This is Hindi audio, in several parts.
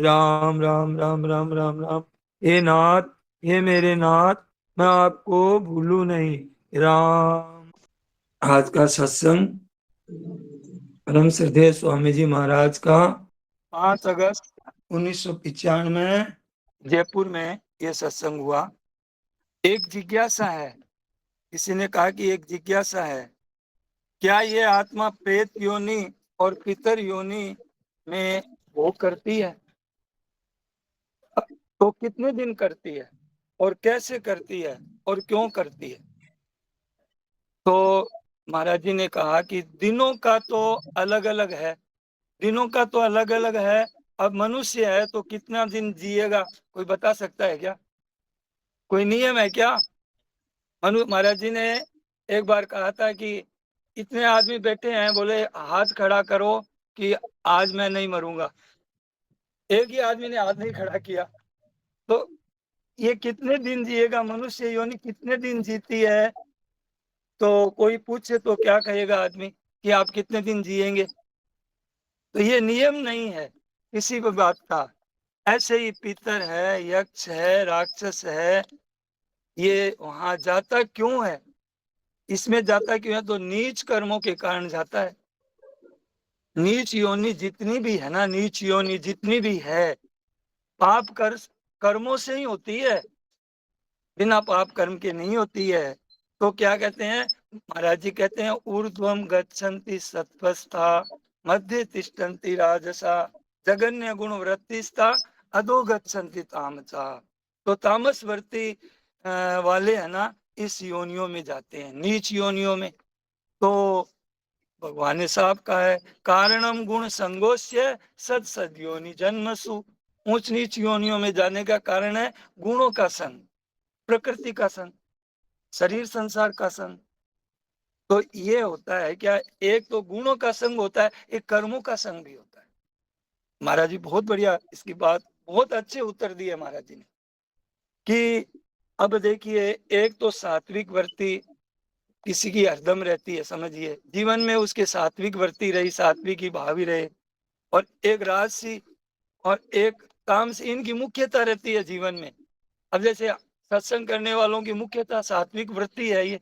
राम राम राम राम राम राम। हे नाथ, हे मेरे नाथ, मैं आपको भूलूं नहीं। राम। आज का सत्संग परम श्रद्धेय स्वामी जी महाराज का 5 अगस्त 1995 जयपुर में ये सत्संग हुआ। एक जिज्ञासा है, किसी ने कहा कि एक जिज्ञासा है, क्या ये आत्मा प्रेत योनि और पितर योनि में भोग करती है? तो कितने दिन करती है और कैसे करती है और क्यों करती है? तो महाराज जी ने कहा कि दिनों का तो अलग अलग है, दिनों का तो अलग अलग है। अब मनुष्य है तो कितना दिन जिएगा, कोई बता सकता है क्या? कोई नियम है क्या? महाराज जी ने एक बार कहा था कि इतने आदमी बैठे हैं, बोले हाथ खड़ा करो कि आज मैं नहीं मरूंगा। एक ही आदमी ने हाथ नहीं खड़ा किया। तो ये कितने दिन जिएगा? मनुष्य योनि कितने दिन जीती है? तो कोई पूछे तो क्या कहेगा आदमी कि आप कितने दिन जिएंगे? तो ये नियम नहीं है किसी भी बात का। ऐसे ही पितर है, यक्ष है, राक्षस है, ये वहां जाता क्यों है? इसमें जाता क्यों है? तो नीच कर्मों के कारण जाता है। नीच योनि जितनी भी है ना, नीच योनि जितनी भी है, पाप कर्मों से ही होती है, बिना पाप कर्म के नहीं होती है। तो क्या कहते हैं महाराज जी? कहते हैं ऊर्ध्वम गच्छन्ति सत्वस्था, मध्य तिष्ठन्ति राजसा, जगन्य गुण वृत्तिस्था, अधो गच्छन्ति तामसा। तो तामसवर्ती वाले है ना, इस योनियों में जाते हैं, नीच योनियों में। तो भगवान ने साफ कहा है, कारणम गुण संगोष्य सद सद योनि जन्मसु। ऊंच नीच योनियों में जाने का कारण है गुणों का संग, प्रकृति का संग, शरीर संसार का संग। तो ये होता है क्या, एक तो गुणों का संग होता है, एक कर्मों का संग भी होता है। महाराज जी बहुत बढ़िया इसकी बात, बहुत अच्छे उत्तर दिए महाराज जी ने कि अब देखिए, एक तो सात्विक वर्ती किसी की हरदम रहती है, समझिए जीवन में उसके सात्विक वर्ती रही, सात्विक ही भाव ही रहे, और एक राजसी और एक तामसी, इनकी मुख्यता रहती है जीवन में। अब जैसे सत्संग करने वालों की मुख्यता सात्विक वृत्ति है ये,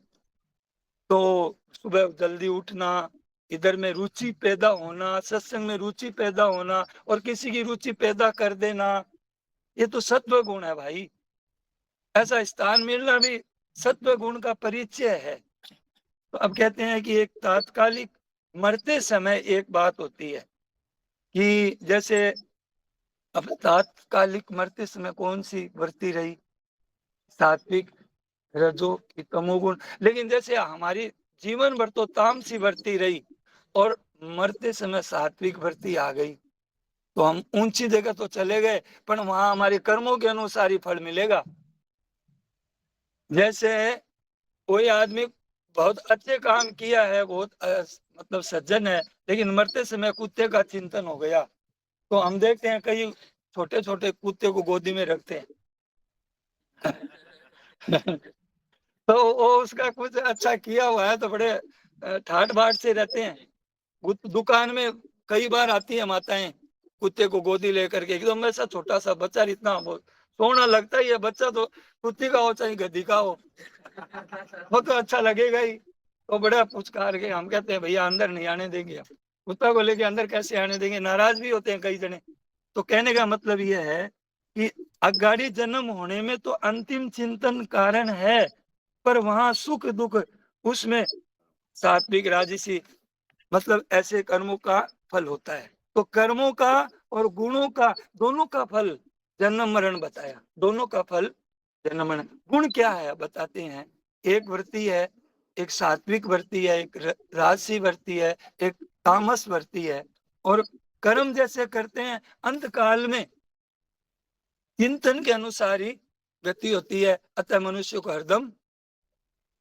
तो सुबह जल्दी उठना, इधर में रुचि पैदा होना, सत्संग में रुचि पैदा होना और किसी की रुचि पैदा कर देना, ये तो सत्व गुण है भाई। ऐसा स्थान मिलना भी सत्व गुण का परिचय है। तो अब कहते हैं कि एक तात्कालिक मरते समय एक बात होती है कि जैसे अब तात्कालिक मरते समय कौन सी वृत्ति रही? सात्विक, रजो की, तमोगुण। लेकिन जैसे हमारी जीवन भर तो तामसी वृत्ति रही और मरते समय सात्विक वृत्ति आ गई, तो हम ऊंची जगह तो चले गए, पर वहां हमारे कर्मों के अनुसार ही फल मिलेगा। जैसे कोई आदमी बहुत अच्छे काम किया है, बहुत मतलब सज्जन है, लेकिन मरते समय कुत्ते का चिंतन हो गया, तो हम देखते हैं कई छोटे छोटे कुत्ते को गोदी में रखते हैं। तो वो उसका कुछ अच्छा किया हुआ है तो बड़े ठाट बाट से रहते हैं। दुकान में कई बार आती है माताएं कुत्ते को गोदी लेकर के, एकदम ऐसा छोटा सा बच्चा, इतना सोना लगता ही है बच्चा, तो कुत्ती का हो चाहे गधी का हो, वो तो अच्छा लगेगा ही। तो बड़ा पुचकार के हम कहते हैं भैया अंदर नहीं आने देंगे, हम कुत्ता को लेके अंदर कैसे आने देंगे? नाराज भी होते हैं कई जने। तो कहने का मतलब ये है कि अगाड़ी जन्म होने में तो अंतिम चिंतन कारण है, पर वहां सुख दुख उसमें सात्विक राजसी, मतलब ऐसे कर्मों का फल होता है। तो कर्मों का और गुणों का, दोनों का फल जन्म मरण बताया, दोनों का फल जन्म मरण। गुण क्या है बताते हैं, एक वृत्ति है, एक सात्विक वृत्ति है, एक राजसी वृत्ति है, एक तामस वृत्ति है। और कर्म जैसे करते हैं अंत काल में चिंतन के अनुसार ही गति होती है। अतः मनुष्य को हरदम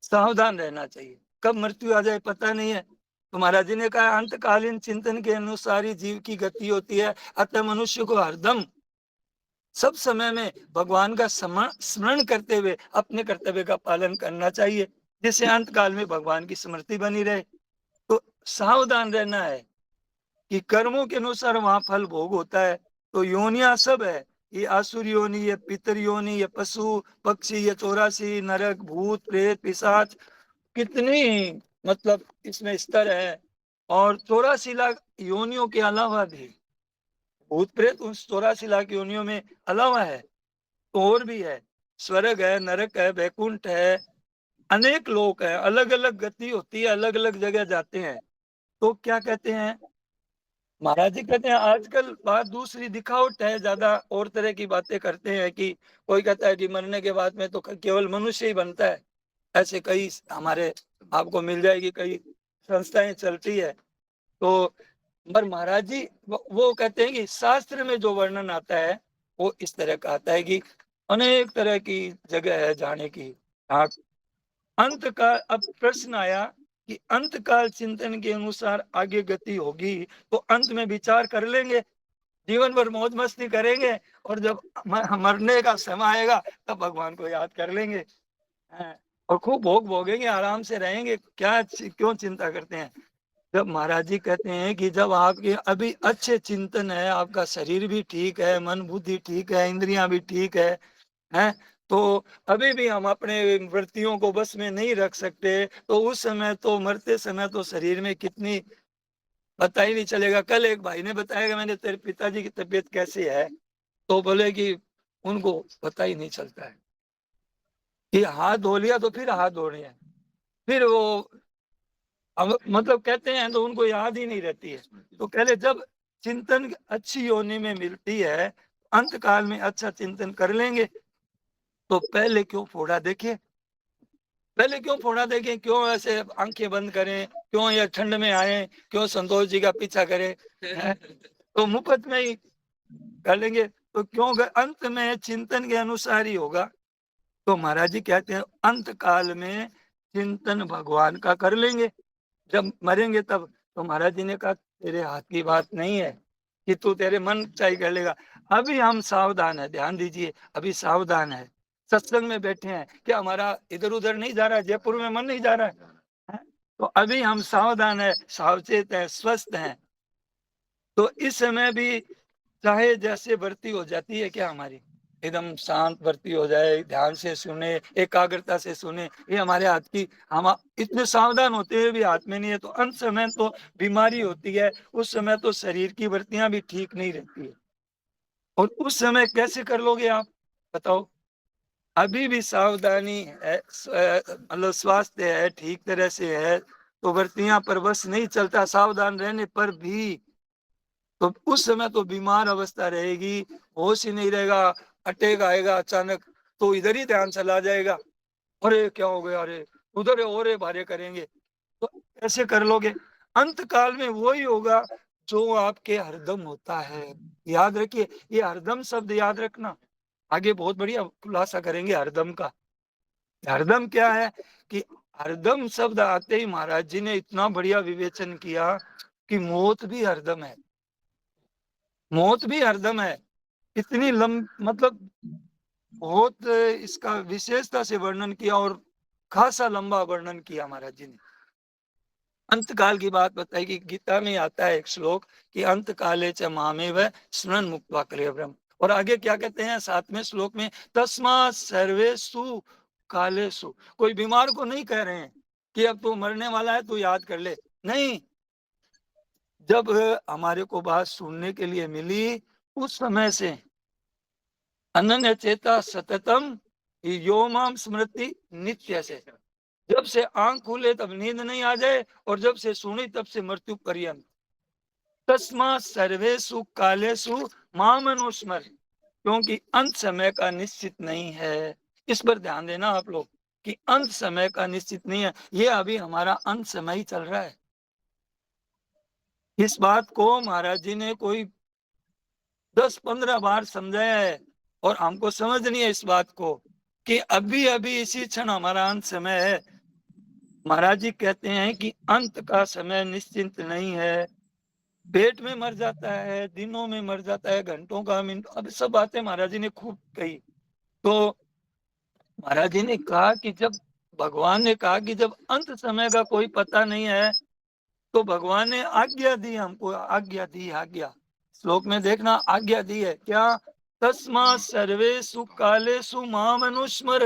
सावधान रहना चाहिए, कब मृत्यु आ जाए पता नहीं है। तो महाराज जी ने कहा अंतकालीन चिंतन के अनुसार ही जीव की गति होती है, अतः मनुष्य को हरदम सब समय में भगवान का स्मरण करते हुए अपने कर्तव्य का पालन करना चाहिए, जिससे अंत काल में भगवान की स्मृति बनी रहे। तो सावधान रहना है कि कर्मों के अनुसार वहां फल भोग होता है, तो योनियां सब है, ये आसुर योनि, ये पितर योनि, ये पशु पक्षी, ये 84 नरक, भूत प्रेत पिशाच, कितनी मतलब इसमें स्तर है। और 84 लाख योनियों के अलावा भी भूत प्रेत उन 84 लाख योनियों में अलावा है, तो और भी है। स्वर्ग है, नरक है, वैकुंठ है, अनेक लोक है, अलग अलग गति होती है, अलग अलग जगह जाते हैं। तो क्या कहते हैं महाराज जी, कहते हैं आजकल बात दूसरी दिखावट है, ज्यादा और तरह की बातें करते हैं कि कोई कहता है कि मरने के बाद में तो केवल मनुष्य ही बनता है। ऐसे कई हमारे आपको मिल जाएगी, कई संस्थाएं चलती है। तो पर महाराज जी वो कहते हैं कि शास्त्र में जो वर्णन आता है वो इस तरह का आता है कि अनेक तरह की जगह है जाने की। हाँ, अंत का अब प्रश्न आया कि अंत काल चिंतन के अनुसार आगे गति होगी, तो अंत में विचार कर लेंगे, जीवन भर मौज मस्ती करेंगे, और जब मरने का समय आएगा तब भगवान को याद कर लेंगे। हाँ, और खूब भोग भोगेंगे, आराम से रहेंगे, क्या क्यों चिंता करते हैं। जब महाराज जी कहते हैं कि जब आपके अभी अच्छे चिंतन है, आपका शरीर भी ठीक है, मन बुद्धि ठीक है, इंद्रियां भी ठीक है, हैं, तो अभी भी हम अपने वृत्तियों को बस में नहीं रख सकते, तो उस समय तो मरते समय तो शरीर में कितनी पता ही नहीं चलेगा। कल एक भाई ने बताया कि मैंने तेरे पिताजी की तबीयत कैसी है, तो बोले कि उनको पता ही नहीं चलता है कि हाथ धो लिया तो फिर हाथ धो रहे हैं, फिर वो अब मतलब कहते हैं तो उनको याद ही नहीं रहती है। तो कह ले जब चिंतन अच्छी योनि में मिलती है, अंत काल में अच्छा चिंतन कर लेंगे, तो पहले क्यों फोड़ा देखे, पहले क्यों फोड़ा देखें, क्यों ऐसे आंखें बंद करें, क्यों ये ठंड में आए, क्यों संतोष जी का पीछा करें, तो मुफ्त में ही कर लेंगे। तो क्यों अंत में चिंतन के अनुसार ही होगा। तो महाराज जी कहते हैं अंत काल में चिंतन भगवान का कर लेंगे, जब मरेंगे तब। तो महाराज जी ने कहा तेरे हाथ की बात नहीं है कि तू तेरे मन चाही कर लेगा। अभी हम सावधान है, ध्यान दीजिए, अभी सावधान है, सत्संग में बैठे हैं, क्या हमारा इधर उधर नहीं जा रहा है, जयपुर में मन नहीं जा रहा है? तो अभी हम सावधान है, सावचेत है, स्वस्थ हैं। तो इस समय भी चाहे जैसे वर्ती हो जाती है क्या हमारी, एकदम शांत वर्ती हो जाए, ध्यान से सुने, एकाग्रता से सुने, ये हमारे हाथ की, हम इतने सावधान होते हुए भी हाथ में नहीं है। तो अंत समय तो बीमारी होती है, उस समय तो शरीर की वर्तियां भी ठीक नहीं रहती है, और उस समय कैसे कर लोगे आप बताओ। अभी भी सावधानी है, मतलब स्वास्थ्य है, ठीक तरह से है, तो वर्तियां पर बस नहीं चलता, सावधान रहने पर भी। तो उस समय तो बीमार अवस्था रहेगी, होश ही नहीं रहेगा, अटैक आएगा अचानक, तो इधर ही ध्यान चला जाएगा, अरे क्या हो गया, अरे उधर और भारे करेंगे, तो कैसे कर लोगे। अंत काल में वही होगा जो आपके हरदम होता है। याद रखिए, ये हरदम शब्द याद रखना, आगे बहुत बढ़िया खुलासा करेंगे हरदम का। हरदम क्या है कि हरदम शब्द आते ही महाराज जी ने इतना बढ़िया विवेचन किया कि मौत भी हरदम है, मौत भी हरदम है। इतनी मतलब बहुत इसका विशेषता से वर्णन किया, और खासा लंबा वर्णन किया महाराज जी ने। अंत काल की बात बताई कि गीता में आता है एक श्लोक कि अंत काले च मामेव स्मरण मुक्त्वा कलेवरम। और आगे क्या कहते हैं 7वें श्लोक में, तस्मात् सर्वेषु कालेषु। कोई बीमार को नहीं कह रहे हैं कि अब तू मरने वाला है, तू याद कर ले, नहीं। जब हमारे को बात सुनने के लिए मिली, उस समय से अनन्य चेता सततम यो माम स्मृति नित्य से, जब से आंख खुले तब नींद नहीं आ जाए, और जब से सुनी तब से मृत्यु पर्यंत। तस्मा सर्वेषु कालेषु माम अनुस्मर, क्योंकि अंत समय का निश्चित नहीं है। इस पर ध्यान देना आप लोग कि अंत समय का निश्चित नहीं है, ये अभी हमारा अंत समय ही चल रहा है। इस बात को महाराज जी ने कोई 10-15 बार समझाया है, और हमको समझ नहीं है इस बात को कि अभी अभी इसी क्षण हमारा अंत समय है। महाराज जी कहते हैं कि अंत का समय निश्चिंत नहीं है, पेट में मर जाता है, दिनों में मर जाता है, घंटों का, मिनट, अब सब बातें महाराज जी ने खूब कही। तो महाराज जी ने कहा कि जब भगवान ने कहा कि जब अंत समय का कोई पता नहीं है, तो भगवान ने आज्ञा दी, हमको आज्ञा दी, आज्ञा श्लोक में देखना आज्ञा दी है क्या, तस्मा सर्वेषु कालेषु माम अनुस्मर।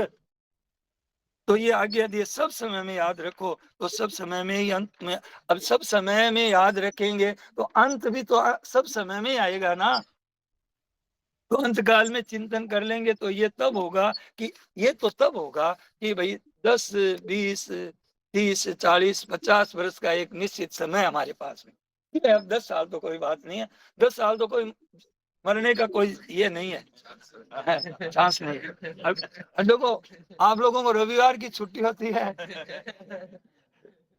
तो ये आज्ञा दी है सब समय में याद रखो। तो सब समय में ही अंत में, अब सब समय में याद रखेंगे तो अंत भी तो सब समय में ही आएगा ना। तो अंत काल में चिंतन कर लेंगे तो ये तब होगा कि, ये तो तब होगा कि भाई 10, 20, 30, 40, 50 वर्ष का एक निश्चित समय हमारे पास में। ठीक है, अब 10 साल तो कोई बात नहीं है, 10 साल तो कोई मरने का कोई ये नहीं है, चांस नहीं है। अब देखो, आप लोगों को रविवार की छुट्टी होती है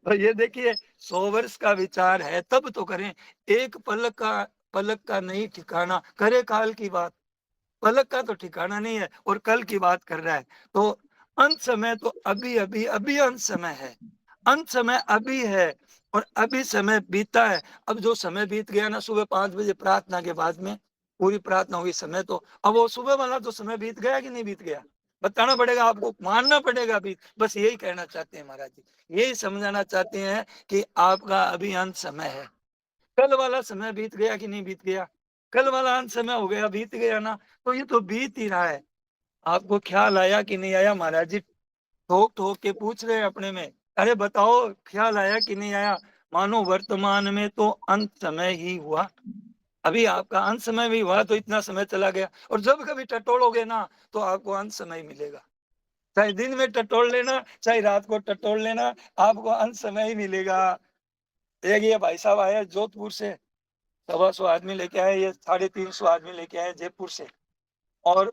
तो ये देखिए 100 वर्ष का विचार है तब तो करें। एक पलक का नहीं ठिकाना, करे काल की बात। पलक का तो ठिकाना नहीं है और कल की बात कर रहा है। तो अंत समय तो अभी अभी अभी अंत समय है, अंत समय अभी है और अभी समय बीता है। अब जो समय बीत गया ना, सुबह 5 बजे प्रार्थना के बाद में पूरी प्रार्थना हुई, समय तो अब वो सुबह वाला तो समय बीत गया कि नहीं बीत गया, बताना पड़ेगा आपको, मानना पड़ेगा अभी। बस यही कहना चाहते हैं महाराज जी, यही समझाना चाहते हैं कि आपका अभी अंत समय है। कल वाला समय बीत गया कि नहीं बीत गया, कल वाला अंत समय हो गया, बीत गया ना। तो ये तो बीत ही रहा है। आपको ख्याल आया कि नहीं आया, महाराज जी ठोक ठोक के पूछ रहे हैं अपने में, अरे बताओ ख्याल आया कि नहीं आया। मानो वर्तमान में तो अंत समय ही हुआ, अभी आपका अंत समय भी हुआ तो इतना समय चला गया। और जब कभी टटोलोगे ना तो आपको अंत समय मिलेगा, चाहे दिन में टटोल लेना चाहे रात को टटोल लेना, आपको अंत समय ही मिलेगा। एक ये भाई साहब आए जोधपुर से, 125 आदमी लेके आए, ये 350 आदमी लेके आए जयपुर से। और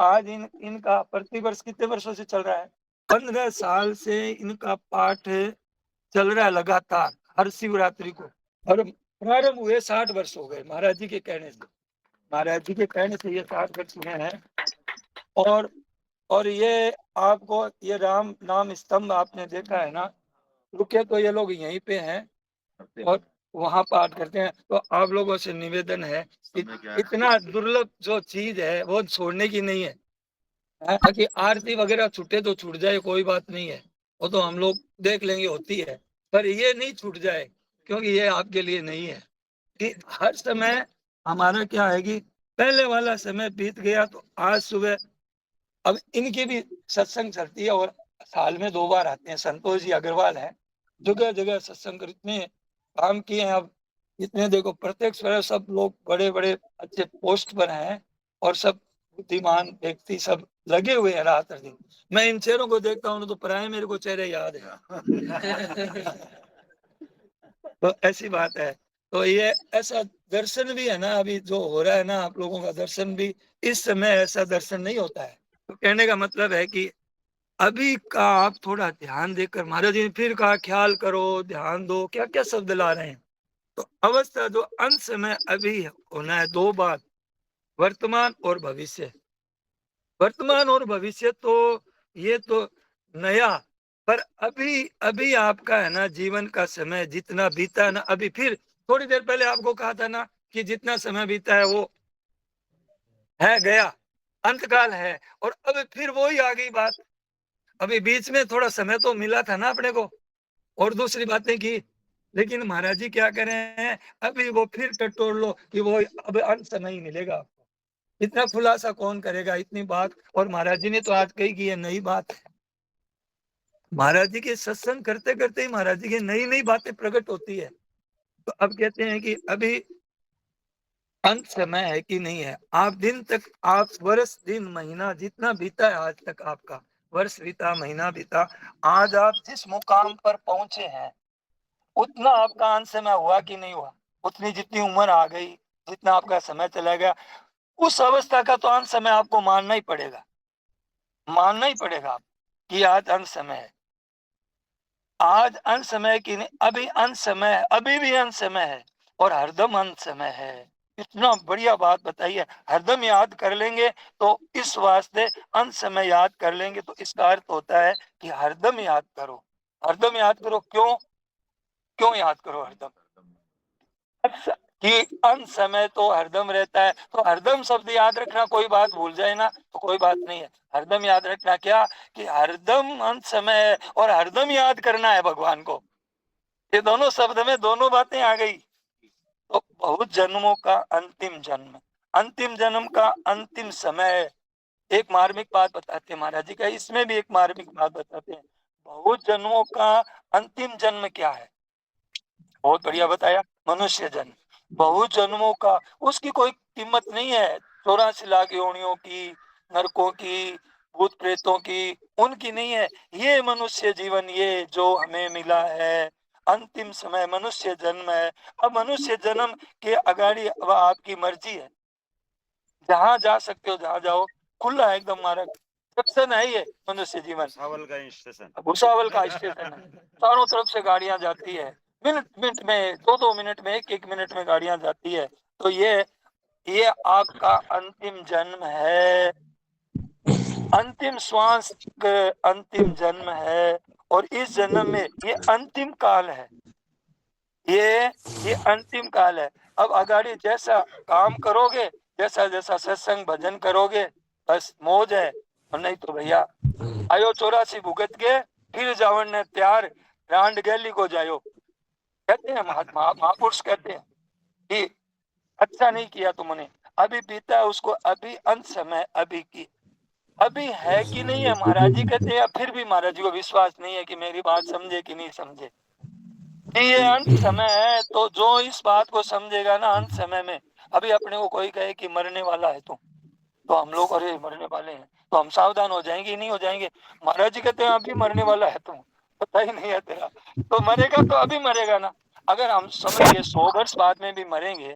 आज इनका प्रतिवर्ष कितने वर्षों से चल रहा है, 15 साल से इनका पाठ चल रहा है लगातार हर शिवरात्रि को। और प्रारंभ हुए 60 वर्ष हो गए महाराज जी के कहने से, महाराज जी के कहने से ये 60 वर्ष हुए हैं। और और ये आपको ये राम नाम स्तंभ आपने देखा है ना, रुके तो ये लोग यहीं पे हैं और वहां पाठ करते हैं। तो आप लोगों से निवेदन है, इतना दुर्लभ जो चीज है वो छोड़ने की नहीं है। कि आरती वगैरह छूटे तो छूट जाए, कोई बात नहीं है, वो तो हम लोग देख लेंगे, होती है। पर ये नहीं छूट जाए, क्योंकि ये आपके लिए नहीं है। कि हर समय हमारा क्या है कि पहले वाला समय बीत गया तो आज सुबह, अब इनकी भी सत्संग चलती है और साल में 2 बार आते हैं। संतोष जी अग्रवाल हैं, जगह जगह सत्संग इतने काम किए हैं। अब इतने देखो प्रत्यक्ष सब लोग बड़े बड़े अच्छे पोस्ट पर हैं और सब बुद्धिमान व्यक्ति सब लगे हुए हैं रात दिन। मैं इन चेहरों को देखता हूँ तो प्राय मेरे को चेहरे याद है तो ऐसी बात है। तो ये ऐसा दर्शन भी है ना, अभी जो हो रहा है ना आप लोगों का दर्शन भी, इस समय ऐसा दर्शन नहीं होता है। तो कहने का मतलब है कि अभी का आप थोड़ा ध्यान देकर, महाराज जी ने फिर कहा ख्याल करो, ध्यान दो, क्या क्या शब्द ला रहे हैं। तो अवस्था जो अंत समय अभी होना है, 2 बात, वर्तमान और भविष्य। वर्तमान और भविष्य तो ये तो नया, पर अभी अभी आपका है ना जीवन का समय जितना बीता है ना, अभी फिर थोड़ी देर पहले आपको कहा था ना कि जितना समय बीता है वो है गया, अंतकाल है। और अब फिर वही आ गई बात, अभी बीच में थोड़ा समय तो मिला था ना अपने को और दूसरी बातें की। लेकिन महाराज जी क्या कर रहे हैं, अभी वो फिर टटोल लो कि वो अब अंत समय ही मिलेगा आपको। इतना खुलासा कौन करेगा इतनी बात, और महाराज जी ने तो आज कही कि ये नई बात है। महाराज जी के सत्संग करते करते ही महाराज जी की नई नई बातें प्रकट होती है। तो अब कहते हैं कि अभी अंत समय है कि नहीं है। आप दिन तक, आप वर्ष दिन महीना जितना बीता है आज तक, आपका वर्ष बीता महीना बीता, आज आप जिस मुकाम पर पहुंचे हैं उतना आपका अंत समय हुआ कि नहीं हुआ। उतनी जितनी उम्र आ गई, जितना आपका समय चला गया, उस अवस्था का तो अंत समय आपको मानना ही पड़ेगा, मानना ही पड़ेगा आप कि आज अंत समय है। आज अंत समय की नहीं, अभी अंत समय है, अभी भी अंत समय है और हरदम अंत समय है। इतना बढ़िया बात बताई है, हरदम याद कर लेंगे तो इस वास्ते अंत समय याद कर लेंगे तो इसका अर्थ होता है कि हरदम याद करो, हरदम याद करो। क्यों क्यों याद करो हरदम, कि अंत समय तो हरदम रहता है। तो हरदम शब्द याद रखना, कोई बात भूल जाए ना तो कोई बात नहीं है, हरदम याद रखना क्या कि हरदम अंत समय है और हरदम याद करना है भगवान को। ये दोनों शब्द में दोनों बातें आ गई। तो बहुत जन्मों का अंतिम जन्म, अंतिम जन्म का अंतिम समय। एक मार्मिक बात बताते हैं महाराज जी का, इसमें भी एक मार्मिक बात बताते हैं। बहुत जन्मों का अंतिम जन्म क्या है? बहुत बढ़िया बताया, मनुष्य जन्म। बहुत जन्मों का, उसकी कोई कीमत नहीं है। 84 लाख योनियों की, नरकों की, भूत प्रेतों की, उनकी नहीं है। ये मनुष्य जीवन, ये जो हमें मिला है, अंतिम समय मनुष्य जन्म है। अब मनुष्य जन्म के अगाड़ी अब आपकी मर्जी है, जहां जा सकते हो जहां जाओ, खुला है एकदम मार्ग। स्टेशन है ये मनुष्य जीवन, भुसावल का स्टेशन, भुसावल का स्टेशन है। चारों तरफ से गाड़ियां जाती है, मिनट मिनट में, 2-2 मिनट में, 1-1 मिनट में गाड़ियां जाती है। तो ये आपका अंतिम जन्म है, अंतिम श्वास का अंतिम जन्म है। और इस जन्म में ये अंतिम काल है, ये अंतिम काल है। अब अगाड़ी जैसा काम करोगे, जैसा जैसा सत्संग भजन करोगे, बस मौज है। और नहीं तो भैया, आयो 84 भुगत के, फिर जावन ने त्यार, रांड गैली को जायो। कहते हैं महात्मा, महापुरुष कहते हैं कि अच्छा नहीं किया तुमने, अभी बीता है उसको, अभी अंत समय अभी की, अभी है कि नहीं है। महाराज जी कहते हैं, फिर भी महाराज जी को विश्वास नहीं है कि मेरी बात समझे कि नहीं समझे। ये अंत समय है, तो जो इस बात को समझेगा ना अंत समय में, अभी अपने को कोई कहे कि मरने वाला है तू, तो हम लोग अरे मरने वाले हैं, तो हम सावधान हो जाएंगे नहीं हो जाएंगे? महाराज जी कहते हैं अभी मरने वाला है तू, पता ही नहीं है तेरा, तो मरेगा तो अभी मरेगा ना। अगर हम समझ गए 100 वर्ष बाद में भी मरेंगे,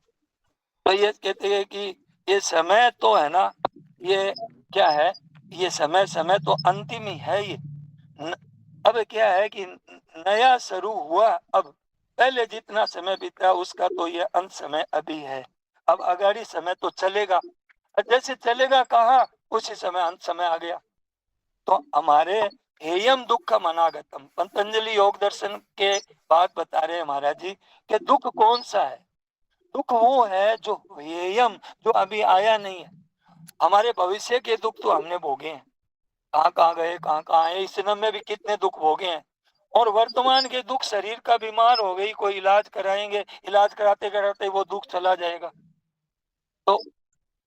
तो ये कहते हैं कि ये समय तो है ना, ये क्या है, ये समय समय तो अंतिम ही है ये। अब क्या है कि नया शुरू हुआ, अब पहले जितना समय बीता उसका तो ये अंत समय अभी है। अब अगाड़ी समय तो चलेगा, जैसे चलेगा कहाँ, उसी समय अंत समय आ गया। तो हमारे हेयम दुखम अनागतम, पतंजलि योग दर्शन के बात बता रहे हैं महाराज जी कि दुख कौन सा है? दुख वो है जो हेयम, जो अभी आया नहीं है। हमारे भविष्य के दुख तो हमने भोगे हैं, कहाँ कहाँ गए, कहाँ कहाँ आए, इस जन्म में भी कितने दुख भोगे हैं। और वर्तमान के दुख, शरीर का बीमार हो गई, कोई इलाज कराएंगे, इलाज कराते कराते वो दुख चला जाएगा। तो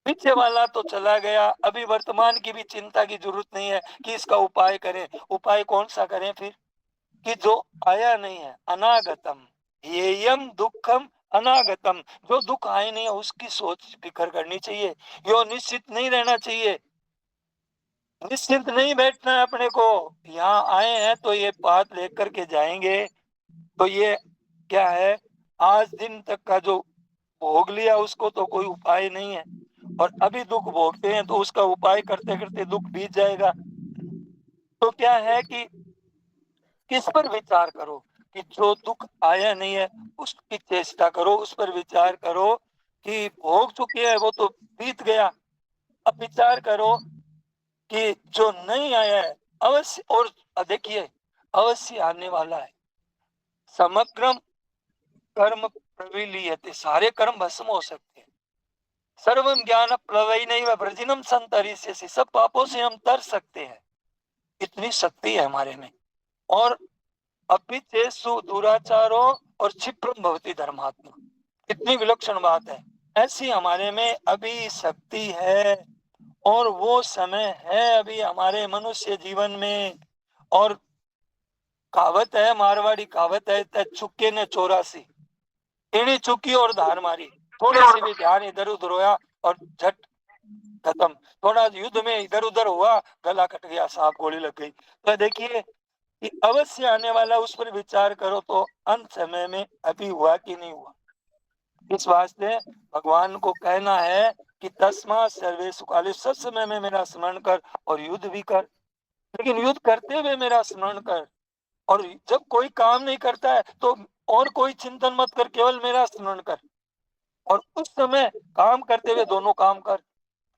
पीछे वाला तो चला गया, अभी वर्तमान की भी चिंता की जरूरत नहीं है कि इसका उपाय करें। उपाय कौन सा करें फिर, कि जो आया नहीं है, अनागतम, ये यम दुखम अनागतम, जो दुख आए नहीं है उसकी सोच फिक्र करनी चाहिए। यो निश्चित नहीं रहना चाहिए, निश्चिंत नहीं बैठना है अपने को। यहाँ आए हैं तो ये बात लेकर के जाएंगे, तो ये क्या है, आज दिन तक का जो भोग लिया उसको तो कोई उपाय नहीं है, और अभी दुख भोगते हैं तो उसका उपाय करते करते दुख बीत जाएगा। तो क्या है कि किस पर विचार करो, कि जो दुख आया नहीं है उसकी चेष्टा करो, उस पर विचार करो कि भोग चुके हैं वो तो बीत गया। अब विचार करो कि जो नहीं आया है अवश्य, और देखिए अवश्य आने वाला है। समग्र कर्म प्रविलीयते, सारे कर्म भस्म हो सकते हैं। सर्वम ज्ञान प्लवई नहीं व भ्रजिनम संतरिष्यसि, से सब पापों से हम तर सकते हैं, इतनी शक्ति है हमारे में। और अपिचेषु दुराचारो और क्षिप्रम भवति धर्मात्मा, इतनी विलक्षण बात है, ऐसी हमारे में अभी शक्ति है। और वो समय है अभी हमारे मनुष्य जीवन में। और कहावत है, मारवाड़ी कहावत है, चुके ने 84, इन्हीं चुकी और धार मारी, थोड़ी सी भी ध्यान इधर उधर होया और झट खत्म। थोड़ा युद्ध में इधर उधर हुआ, गला कट गया, सांप गोली लग गई। तो देखिए कि अवश्य आने वाला, उस पर विचार करो तो अंत समय में अभी हुआ कि नहीं हुआ। इस वास्ते भगवान को कहना है कि तस्मा सर्वेषु काले, सब समय में मेरा स्मरण कर और युद्ध भी कर, लेकिन युद्ध करते हुए मेरा स्मरण कर। और जब कोई काम नहीं करता है तो और कोई चिंतन मत कर, केवल मेरा स्मरण कर। और उस समय काम करते हुए दोनों काम कर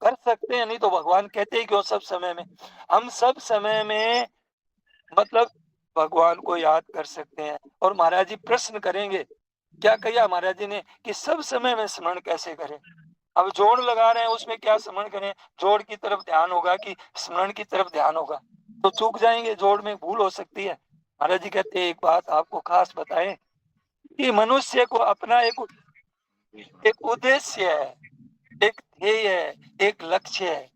सकते हैं, नहीं तो भगवान कहते ही क्यों सब समय में। हम सब समय में मतलब भगवान को याद कर सकते हैं। और महाराज जी प्रश्न करेंगे, क्या कहिए महाराज जी ने कि सब समय में स्मरण कैसे करें। अब जोड़ लगा रहे हैं, उसमें क्या स्मरण करें? जोड़ की तरफ ध्यान होगा कि स्मरण की तरफ ध्यान होगा, तो चूक जाएंगे, जोड़ में भूल हो सकती है। महाराज जी कहते हैं एक बात आपको खास बताएं कि मनुष्य को अपना एक एक उद्देश्य है, एक ध्येय है, एक लक्ष्य है।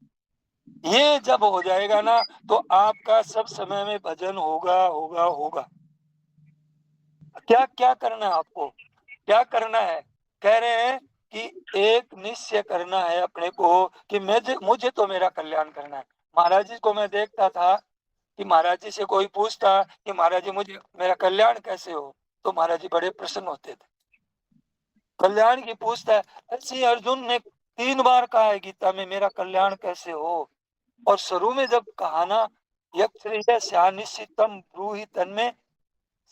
ये जब हो जाएगा ना तो आपका सब समय में भजन होगा, होगा, होगा। क्या क्या करना है आपको? क्या करना है? कह रहे हैं कि एक निश्चय करना है अपने को कि मुझे तो मेरा कल्याण करना है। महाराज जी को मैं देखता था कि महाराज जी से कोई पूछता कि महाराज जी मुझे मेरा कल्याण कैसे हो, तो महाराज जी बड़े प्रसन्न होते थे। कल्याण की पूछता है, ऐसे अर्जुन ने 3 बार कहा है गीता में मेरा कल्याण कैसे हो, और शुरू में जब कहा ना यक्षय निश्चितम ब्रूहि तन्मे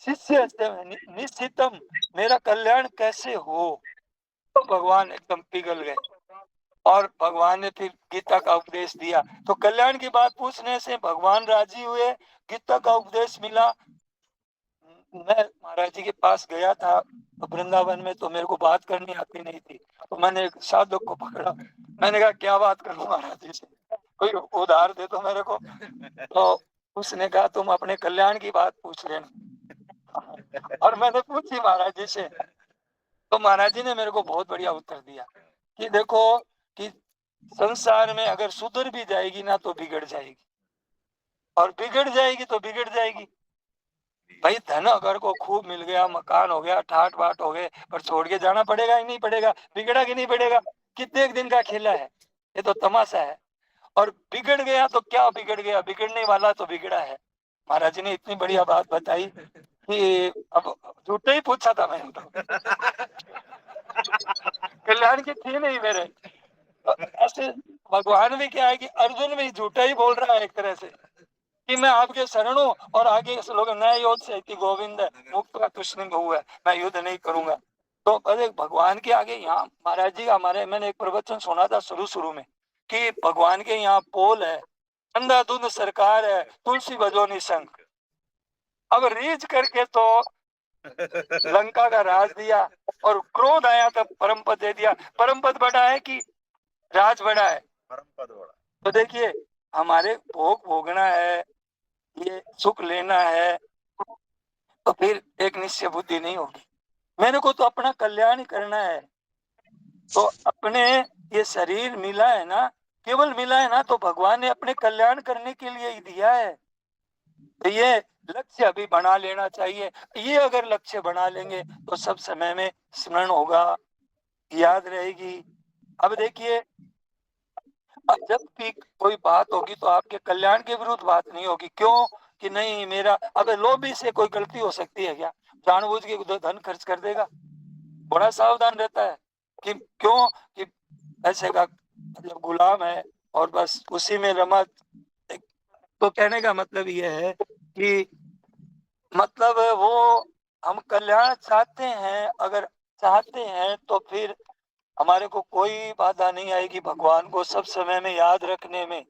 शिष्य निश्चितम, मेरा कल्याण कैसे हो, तो भगवान एकदम पिघल गए और भगवान ने फिर गीता का उपदेश दिया। तो कल्याण की बात पूछने से भगवान राजी हुए, गीता का उपदेश मिला। मैं महाराज जी के पास गया था तो वृंदावन में, तो मेरे को बात करनी आती नहीं थी, तो मैंने एक साधक को पकड़ा। मैंने कहा क्या बात करूं महाराज जी से, कोई उधार दे दो मेरे को। तो उसने कहा तुम अपने कल्याण की बात पूछ लेना। और मैंने पूछी महाराज जी से, तो महाराज जी ने मेरे को बहुत बढ़िया उत्तर दिया कि देखो कि संसार में अगर सुधर भी जाएगी ना तो बिगड़ जाएगी, और बिगड़ जाएगी तो बिगड़ जाएगी। भाई धन अगर को खूब मिल गया, मकान हो गया, ठाट बाट हो गए, पर छोड़ के जाना पड़ेगा ही नहीं पड़ेगा, बिगड़ा कि नहीं पड़ेगा? कितने एक दिन का खेला है, ये तो तमाशा है। और बिगड़ गया तो क्या बिगड़ गया, बिगड़ने वाला तो बिगड़ा है। महाराज जी ने इतनी बढ़िया बात बताई कि अब झूठे ही पूछा था मैंने तो। कल्याण की थी नहीं मेरे। तो ऐसे भगवान भी क्या है कि अर्जुन भी झूठा ही बोल रहा है एक तरह से कि मैं आपके शरण हूँ, और आगे लोग नए योद्ध से गोविंद मुक्त का कृष्ण बहु है, मैं युद्ध नहीं करूंगा। तो अरे भगवान के आगे यहाँ महाराज जी हमारे, मैंने एक प्रवचन सुना था शुरू शुरू में कि भगवान के यहाँ पोल है, अंधाधुंध सरकार है, तुलसी बजोनी संग। अब रीच करके तो लंका का राज दिया, और क्रोध आया तब परम पद दे दिया। परम पद बड़ा है कि राज बड़ा है? परम पद बड़ा। तो देखिए हमारे भोग भोगना है, ये सुख लेना है, तो फिर एक निश्चय बुद्धि नहीं होगी। मेरे को तो अपना कल्याण ही करना है। तो अपने ये शरीर मिला है ना, केवल मिला है ना, तो भगवान ने अपने कल्याण करने के लिए ही दिया है। तो ये लक्ष्य अभी बना लेना चाहिए। ये अगर लक्ष्य बना लेंगे तो सब समय में स्मरण होगा, याद रहेगी। अब देखिए, अब जब भी कोई बात होगी तो आपके कल्याण के विरुद्ध बात नहीं होगी। क्यों? कि नहीं मेरा, अब लोभी से कोई गलती हो सकती है क्या? जानबूझ के धन खर्च कर देगा? बड़ा सावधान रहता है कि क्यों, कि पैसे का मतलब गुलाम है और बस उसी में रमा। तो कहने का मतलब यह है कि मतलब वो हम कल्याण चाहते हैं, अगर चाहते हैं तो फिर हमारे को कोई बाधा नहीं आएगी भगवान को सब समय में याद रखने में।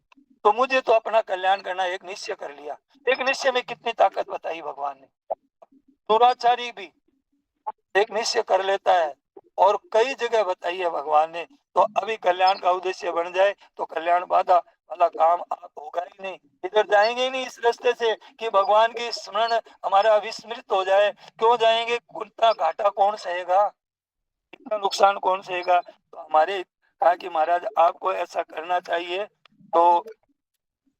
तो मुझे तो अपना कल्याण करना, एक निश्चय कर लिया। एक निश्चय में कितनी ताकत बताई भगवान ने। दुराचारी भी एक निश्चय कर लेता है, और कई जगह बताई है भगवान ने। तो अभी कल्याण का उद्देश्य बन जाए तो कल्याण बाधा वाला काम आप होगा ही नहीं, इधर जाएंगे ही नहीं इस रास्ते से कि भगवान की स्मरण हमारा विस्मृत हो जाए। क्यों जाएंगे? इतना घाटा कौन सहेगा, इतना नुकसान कौन सहेगा? तो हमारे कहा कि महाराज आपको ऐसा करना चाहिए। तो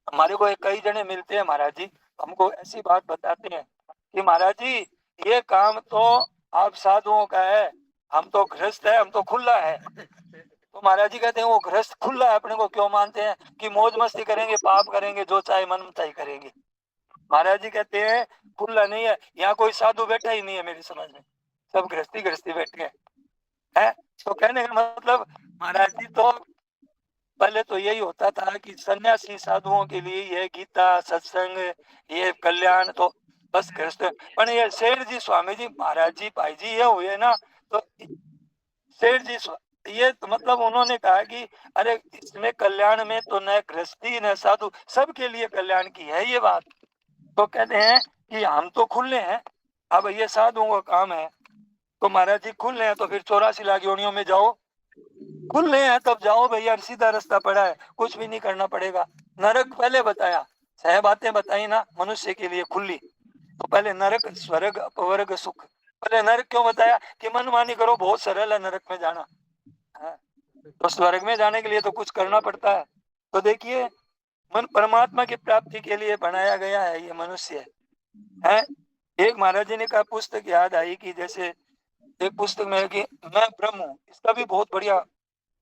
हमारे को कई जने मिलते हैं महाराज जी, हमको ऐसी बात बताते हैं कि महाराज जी ये काम तो आप साधुओं का है, हम तो गृहस्थ है, हम तो खुला है। तो महाराज जी कहते हैं वो गृहस्थ खुला है, अपने को क्यों मानते हैं कि मौज मस्ती करेंगे, पाप करेंगे, जो चाहे मन चाहे करेंगे। महाराज जी कहते हैं खुला नहीं है, यहाँ कोई साधु बैठा ही नहीं है मेरी समझ में, सब गृहस्थी गृहस्थी बैठे हैं। तो कहने का मतलब महाराज जी तो पहले तो यही होता था कि सन्यासी साधुओं के लिए ये गीता सत्संग, ये कल्याण तो बस कृष्ण। पर ये सेठ जी स्वामी जी महाराज जी भाई जी ये हुए ना, तो सेठ जी ये तो मतलब उन्होंने कहा कि अरे इसमें कल्याण में तो न गृहस्थी न साधु, सबके लिए कल्याण की है ये बात। तो कहते हैं कि हम तो खुले हैं, अब ये साधुओं का काम है। तो महाराज जी खुले हैं तो फिर 84 लाख योनियों में जाओ, खुले हैं तब जाओ भैया, सीधा रास्ता पड़ा है, कुछ भी नहीं करना पड़ेगा। नरक पहले बताया, 6 बातें बताई ना मनुष्य के लिए खुली। तो पहले नरक, स्वर्ग, अपवर्ग, सुख, बोले नरक क्यों बताया? कि मनमानी करो बहुत सरल है नरक में जाना है, तो स्वर्ग में जाने के लिए तो कुछ करना पड़ता है। तो देखिए, मन परमात्मा की प्राप्ति के लिए बनाया गया है ये मनुष्य है। एक महाराज जी ने कहा, पुस्तक याद आई कि जैसे एक पुस्तक में है कि मैं ब्रह्म हूँ, इसका भी बहुत बढ़िया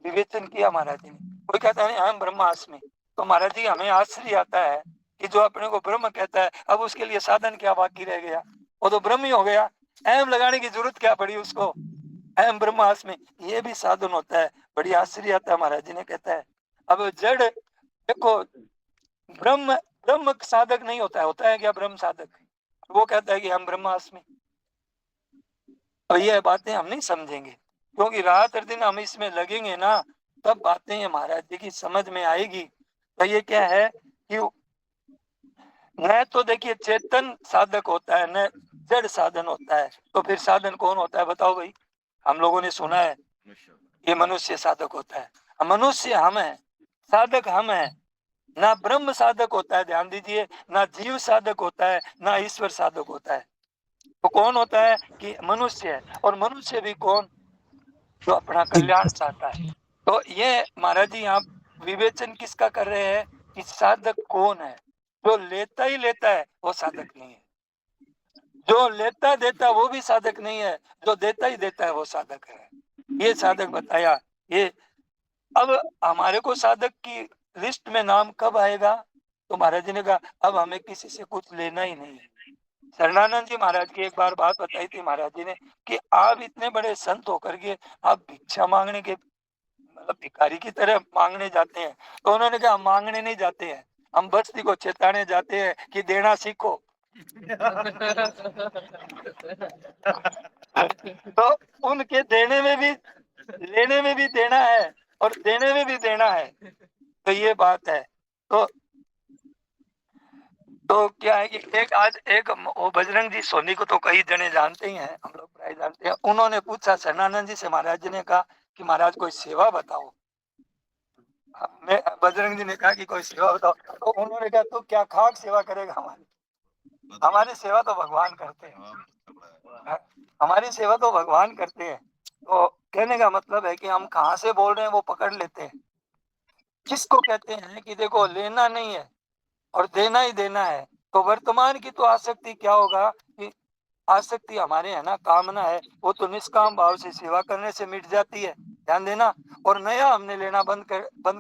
विवेचन किया महाराज जी ने। कोई कहता है अहम ब्रह्मास्मि, तो महाराज जी हमें आश्चर्य आता है कि जो अपने को ब्रह्म कहता है, अब उसके लिए साधन क्या बाकी रह गया? वो तो ब्रह्म ही हो गया, अहम लगाने की जरूरत क्या पड़ी उसको? अहम ब्रह्मास्मि ये भी साधन होता है। बड़ी आश्चर्य आता है, महाराज जी ने कहता है। अब जड़ देखो, ब्रह्म ब्रह्म साधक नहीं होता है, होता है क्या ब्रह्म साधक? वो कहता है कि हम ब्रह्मास्मि। तो ये बातें हम नहीं समझेंगे, क्योंकि रात और दिन हम इसमें लगेंगे ना, तब बातें ये महाराज जी की समझ में आएगी। तो ये क्या है कि न तो देखिए चेतन साधक होता है, न जड़ साधन होता है। तो फिर साधन कौन होता है बताओ भाई? हम लोगों ने सुना है ये मनुष्य साधक होता है। मनुष्य हम है, साधक हम है। ना ब्रह्म साधक होता है, ध्यान दीजिए, ना जीव साधक होता है, ना ईश्वर साधक होता है। तो कौन होता है? कि मनुष्य है। और मनुष्य भी कौन? जो अपना कल्याण चाहता है। तो ये महाराज जी आप विवेचन किसका कर रहे हैं कि साधक कौन है? जो लेता ही लेता है वो साधक नहीं है, जो लेता देता वो भी साधक नहीं है, जो देता ही देता है वो साधक है। ये साधक बताया। ये अब हमारे को साधक की लिस्ट में नाम कब आएगा? तो महाराज जी ने कहा अब हमें किसी से कुछ लेना ही नहीं है। शरणानंद जी महाराज की एक बार बात बताई थी महाराज जी ने कि आप इतने बड़े संत होकर के आप भिक्षा मांगने के मतलब भिखारी की तरह मांगने जाते हैं। तो उन्होंने कहा हम मांगने नहीं जाते हैं, हम बस्ती को चेताने जाते हैं कि देना सीखो। तो उनके देने में भी लेने में भी देना है और देने में भी देना है। तो ये बात है। तो क्या है कि एक आज एक वो बजरंग जी सोनी को तो कई जने जानते ही हैं, हम लोग प्राय जानते हैं। उन्होंने पूछा शरणानंद जी से, महाराज जी ने कहा कि महाराज कोई सेवा बताओ। मैं बजरंग जी ने कहा कि कोई सेवा बताओ। तो उन्होंने कहा तू क्या खाक सेवा करेगा हमारी? हमारी सेवा तो भगवान करते हैं, हमारी सेवा तो भगवान करते हैं। तो कहने का मतलब है कि हम कहाँ से बोल रहे हैं वो पकड़ लेते हैं। किसको कहते हैं कि देखो लेना नहीं है और देना ही देना है। तो वर्तमान की तो आसक्ति क्या होगा कि आसक्ति हमारे है ना, कामना है, वो तो निष्काम भाव से सेवा करने से मिट जाती है, ध्यान देना। और नया हमने लेना बंद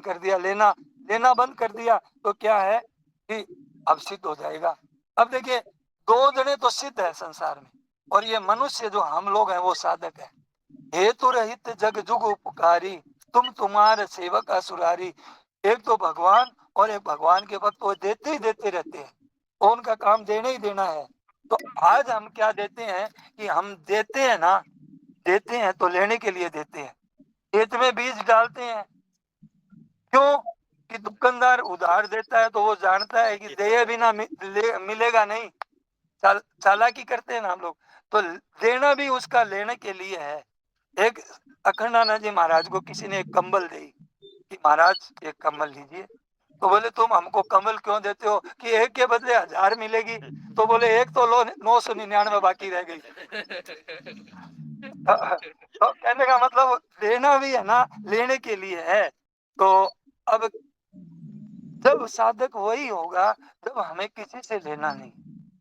कर दिया, लेना लेना बंद कर दिया, तो क्या है कि अब सिद्ध हो जाएगा। अब देखिए, दो जने तो सिद्ध है संसार में, और ये मनुष्य जो हम लोग हैं वो साधक है। हेतु रहित जग जुग उपकारी, तुम तुम्हारे सेवक असुरारी। एक तो भगवान और एक भगवान के भक्त, वो देते ही देते रहते हैं, और उनका काम देना ही देना है। तो आज हम क्या देते हैं कि हम देते हैं ना, देते हैं तो लेने के लिए देते हैं, खेत में बीज डालते हैं। क्यों? कि दुकानदार उधार देता है तो वो जानता है कि दिए बिना मिलेगा नहीं। चालाकी करते हैं ना हम लोग। तो देना भी उसका लेने के लिए है। एक अखंडानंद जी महाराज को किसी ने एक कंबल दी कि महाराज एक कंबल लीजिए। तो बोले तुम हमको कमल क्यों देते हो? कि एक के बदले 1000 मिलेगी। तो बोले एक तो लो, 999 बाकी रह गई। तो कहने का मतलब देना भी है ना, लेने के लिए है। तो अब जब साधक वही होगा जब हमें किसी से लेना नहीं,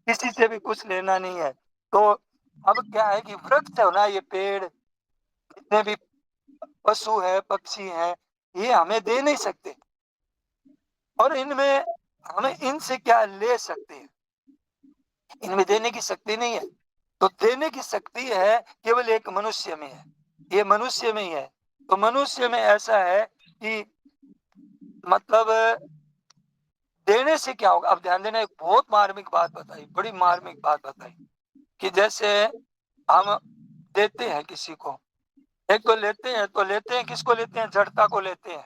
किसी से भी कुछ लेना नहीं है। तो अब क्या है कि वृक्ष है ना, ये पेड़, जितने भी पशु है, पक्षी है, ये हमें दे नहीं सकते, और इनमें हमें इनसे क्या ले सकते हैं? इनमें देने की शक्ति नहीं है। तो देने की शक्ति है केवल एक मनुष्य में है, ये मनुष्य में ही है। तो मनुष्य में ऐसा है कि मतलब देने से क्या होगा? अब ध्यान देना, एक बहुत मार्मिक बात बताई, बड़ी मार्मिक बात बताई कि जैसे हम देते हैं किसी को, एक तो लेते हैं किसको लेते हैं? जड़ता को लेते हैं।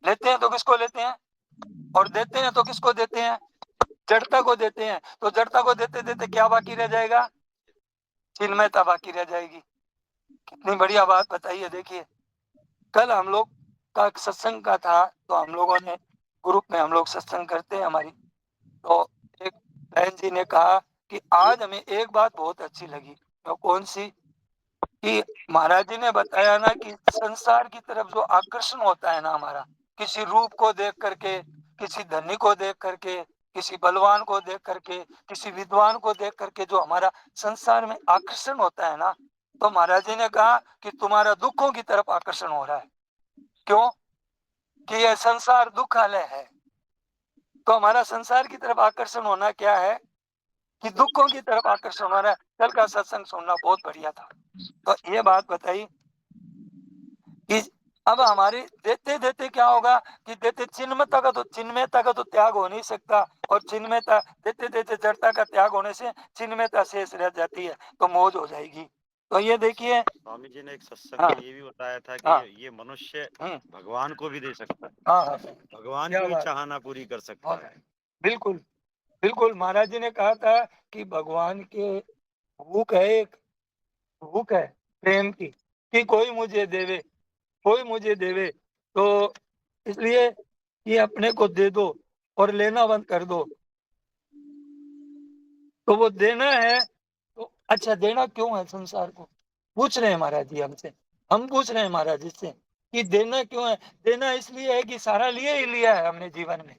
लेते हैं तो किसको लेते हैं? और देते हैं तो किसको देते हैं? जड़ता को देते हैं। तो जड़ता को देते देते क्या बाकी रह जाएगा? चिन्मयता बाकी रह जाएगी। कितनी बढ़िया बात बताई है। देखिए, कल हम लोग का सत्संग का था, तो हम लोगों ने ग्रुप में हम लोग सत्संग करते हैं हमारी। तो एक बहन जी ने कहा कि आज हमें एक बात बहुत अच्छी लगी। तो कौन सी? कि महाराज जी ने बताया ना कि संसार की तरफ जो आकर्षण होता है ना हमारा, किसी रूप को देख करके, किसी धनी को देख करके, किसी बलवान को देख करके, किसी विद्वान को देख करके जो हमारा संसार में आकर्षण होता है ना, तो महाराज जी ने कहा कि तुम्हारा दुखों की तरफ आकर्षण हो रहा है। क्यों? कि यह संसार दुखालय है। तो हमारा संसार की तरफ आकर्षण होना क्या है? कि दुखों की तरफ आकर्षण हो रहा है। कल का सत्संग सुनना बहुत बढ़िया था। तो ये बात बताई कि अब हमारी देते देते क्या होगा कि देते चिन्मयता का तो त्याग हो नहीं सकता, और चिन्मयता देते देते जड़ता का त्याग होने से चिन्मयता शेष रह जाती है, तो मौज हो जाएगी। तो ये देखिए, स्वामी जी ने एक सत्संग हाँ में ये भी बताया था कि हाँ ये मनुष्य हम्म, भगवान को भी दे सकता है, हाँ हाँ, भगवान क्या की भी बात, चाहना पूरी कर सकता हाँ, है। बिल्कुल बिल्कुल। महाराज जी ने कहा था कि भगवान के भूख है, एक भूख है प्रेम की, कि कोई मुझे देवे, कोई मुझे देवे। तो इसलिए ये अपने को दे दो और लेना बंद कर दो। तो वो देना है, तो अच्छा देना क्यों है संसार को? पूछ रहे हैं महाराज जी हमसे, हम पूछ रहे हैं महाराज जी से कि देना क्यों है? देना इसलिए है कि सारा लिए ही लिया है हमने जीवन में।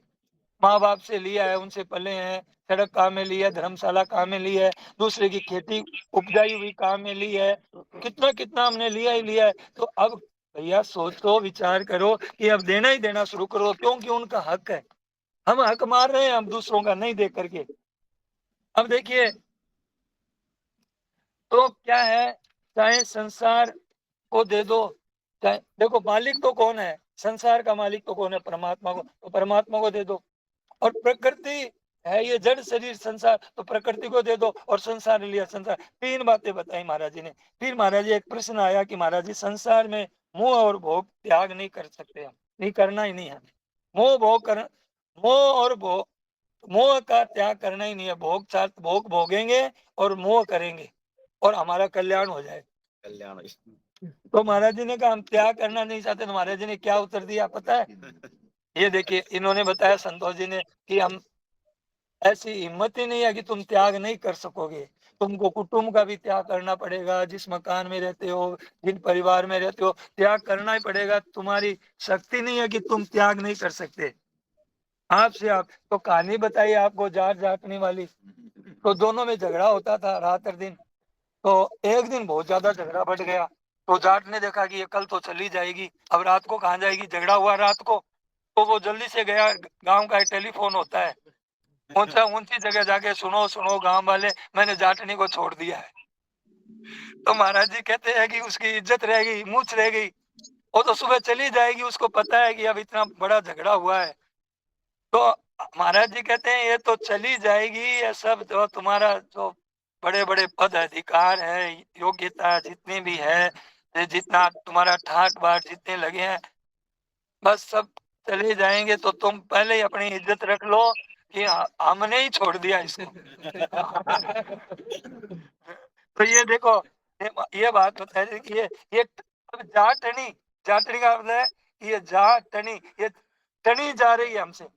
माँ बाप से लिया है, उनसे पले हैं, सड़क काम में लिया है, धर्मशाला काम में लिया है, दूसरे की खेती उपजाई हुई काम में ली है, कितना कितना हमने लिया ही लिया है। तो अब भैया सोचो, विचार करो कि अब देना ही देना शुरू करो, क्योंकि उनका हक है। हम हक मार रहे हैं, हम दूसरों का नहीं देख करके। अब देखिए, तो क्या है, चाहे संसार को दे दो, चाहे देखो मालिक तो कौन है, संसार का मालिक तो कौन है? परमात्मा को, तो परमात्मा को दे दो। और प्रकृति है ये जड़ शरीर संसार, तो प्रकृति को दे दो, और संसार लिया संसार। तीन बातें बताई महाराज जी ने। फिर महाराज जी, एक प्रश्न आया कि महाराज जी संसार में मोह और भोग त्याग नहीं कर सकते हम? नहीं, करना ही नहीं है। मोह भोग कर, मोह और भोग, मोह का त्याग करना ही नहीं है। भोग साथ भोग भोगेंगे और मोह करेंगे और हमारा कल्याण हो जाए। कल्याण। तो महाराज जी ने कहा हम त्याग करना नहीं चाहते, तो महाराज जी ने क्या उत्तर दिया पता है? ये देखिए, इन्होंने बताया संतोष जी ने कि हम, ऐसी हिम्मत ही नहीं है कि तुम त्याग नहीं कर सकोगे। तुमको कुटुंब का भी त्याग करना पड़ेगा, जिस मकान में रहते हो, जिन परिवार में रहते हो, त्याग करना ही पड़ेगा। तुम्हारी शक्ति नहीं है कि तुम त्याग नहीं कर सकते। आपसे आप तो कहानी बताइए आपको, जाट जाटनी वाली। तो दोनों में झगड़ा होता था रात और दिन। तो एक दिन बहुत ज्यादा झगड़ा बढ़ गया, तो जाट ने देखा कि ये कल तो चली जाएगी, अब रात को कहाँ जाएगी? झगड़ा हुआ रात को, तो वो जल्दी से गया, गांव का टेलीफोन होता है, पहुंचा ऊंची जगह जाके, सुनो सुनो गांव वाले, मैंने जाटनी को छोड़ दिया है। तो महाराज जी कहते हैं कि उसकी इज्जत रह गई, मूछ रह गई, वो तो सुबह चली जाएगी, उसको पता है कि अब इतना बड़ा झगड़ा हुआ है। तो महाराज जी कहते हैं ये तो चली जाएगी, ये सब जो तुम्हारा जो बड़े बड़े पद अधिकार है, योग्यता जितनी भी है, ये जितना तुम्हारा ठाट बाट जितने लगे हैं, बस सब चले जाएंगे। तो तुम पहले ही अपनी इज्जत रख लो कि हमने ही छोड़ दिया इसको। तो ये देखो, ये बात बताई थी कि ये जाटनी, जाटनी का मतलब है कि ये जाटनी, ये टनी जा रही है हमसे,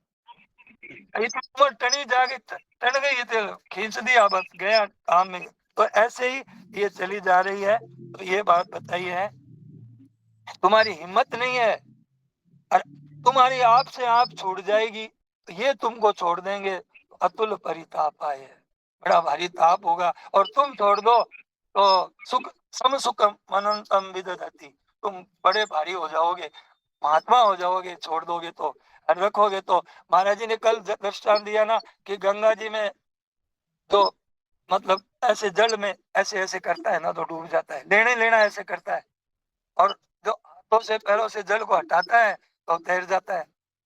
इतनी टनी जाके टन गई तो खींच दिया, बस गया काम में। तो ऐसे ही ये चली जा रही है। तो ये बात बताई है, तुम्हारी हिम्मत नहीं है और तुम्हारी आप से आप छूट जाएगी, तो ये तुमको छोड़ देंगे, तो अतुल परिताप आए, बड़ा भारी ताप होगा। और तुम छोड़ दो तो सुख, सम सुखम अनंतम विदधति, तुम बड़े भारी हो जाओगे, महात्मा हो जाओगे, छोड़ दोगे तो, और रखोगे तो। महाराज जी ने कल दृष्टांत दिया ना कि गंगा जी में तो मतलब ऐसे जल में ऐसे ऐसे करता है ना तो डूब जाता है, लेने लेना ऐसे करता है, और जो हाथों से पैरों से जल को हटाता है तो तैर जाता है।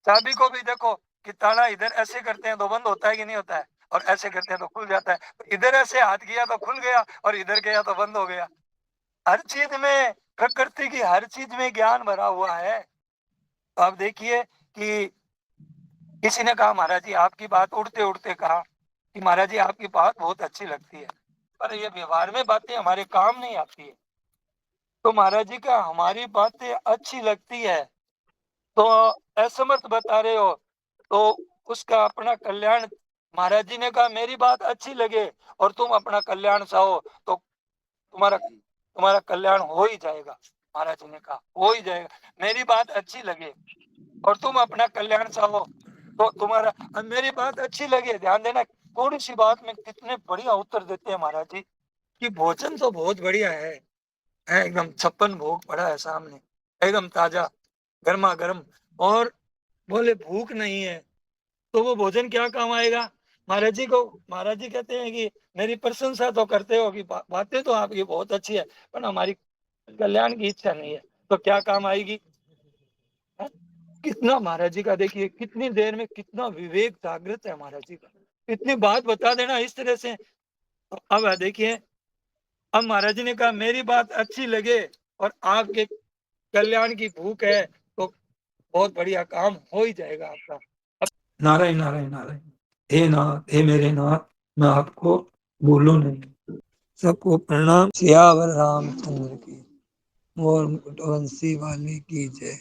चाबी को भी देखो कि ताला इधर ऐसे करते हैं तो बंद होता है कि नहीं होता है, और ऐसे करते हैं तो खुल जाता है। तो इधर ऐसे हाथ किया तो खुल गया, और इधर गया तो बंद हो गया। हर चीज में, प्रकृति की हर चीज में ज्ञान भरा हुआ है। तो आप देखिए कि किसी ने कहा महाराज जी आपकी बात, उड़ते उड़ते कहा कि महाराज जी आपकी बात बहुत अच्छी लगती है, पर ये व्यवहार में बातें हमारे काम नहीं आती है। तो महाराज जी का हमारी बातें अच्छी लगती है तो असमर्थ बता रहे हो, तो उसका अपना कल्याण, महाराज जी ने कहा मेरी बात अच्छी लगे और तुम अपना कल्याण चाहो, तो तुम्हारा कल्याण हो ही जाएगा। महाराज जी ने कहा हो ही जाएगा, मेरी बात अच्छी लगे और तुम अपना कल्याण चाहो तो तुम्हारा, मेरी बात अच्छी लगे, ध्यान देना थोड़ी सी बात में कितने बढ़िया उत्तर देते हैं महाराज जी कि भोजन तो बहुत बढ़िया है एकदम 56 भोग पड़ा है सामने, एकदम ताजा गर्मा गर्म, और बोले भूख नहीं है तो वो भोजन क्या काम आएगा। महाराज जी कहते हैं कि मेरी प्रशंसा तो करते हो कि बातें तो आपकी बहुत अच्छी है, पर हमारी कल्याण की इच्छा नहीं है, तो क्या काम आएगी। है? कितना महाराज जी का देखिए, कितनी देर में कितना विवेक जागृत है महाराज जी का, इतनी बात बता देना इस तरह से। तो अब देखिए, अब महाराज जी ने कहा मेरी बात अच्छी लगे और आपके कल्याण की भूख है तो बहुत बढ़िया काम हो ही जाएगा आपका। नारायण नारायण नारायण। हे नाथ, हे मेरे नाथ, मैं आपको भूलूं नहीं। सबको प्रणाम। सियावर रामचंद्र की, मोर मुकुट वंशी वाली की जय।